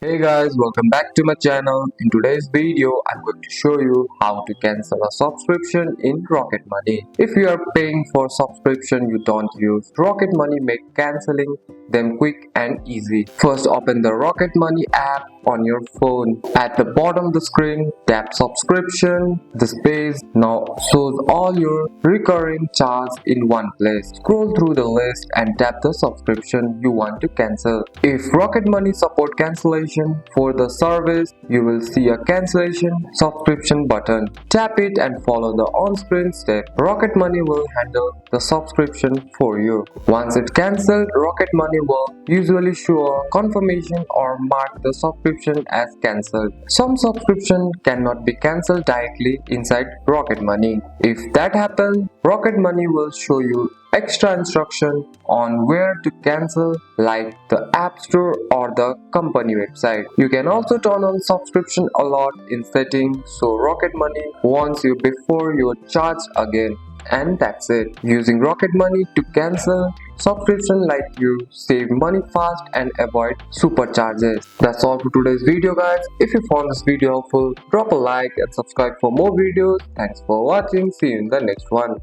Hey guys, welcome back to my channel. In today's video, I'm going to show you how to cancel a subscription in Rocket Money. If you are paying for subscription you don't use, Rocket Money make canceling them quick and easy. First, open the Rocket Money app on your phone. At the bottom of the screen, tap subscription. This page now shows all your recurring charges in one place. Scroll through the list and tap the subscription you want to cancel. If Rocket Money support cancellation for the service, you will see a cancellation subscription button. Tap it and follow the on-screen step. Rocket Money will handle the subscription for you. Once it's cancelled, Rocket Money will usually show a confirmation or mark the subscription as cancelled. Some subscription cannot be cancelled directly inside Rocket Money. If that happens, Rocket Money will show you extra instruction on where to cancel, like the App Store or the company website. You can also turn on subscription alert in settings so Rocket Money warns you before you are charged again. And that's it. Using Rocket Money to cancel subscription like you save money fast and avoid supercharges. That's all for today's video guys. If you found this video helpful, drop a like and subscribe for more videos. Thanks for watching. See you in the next one.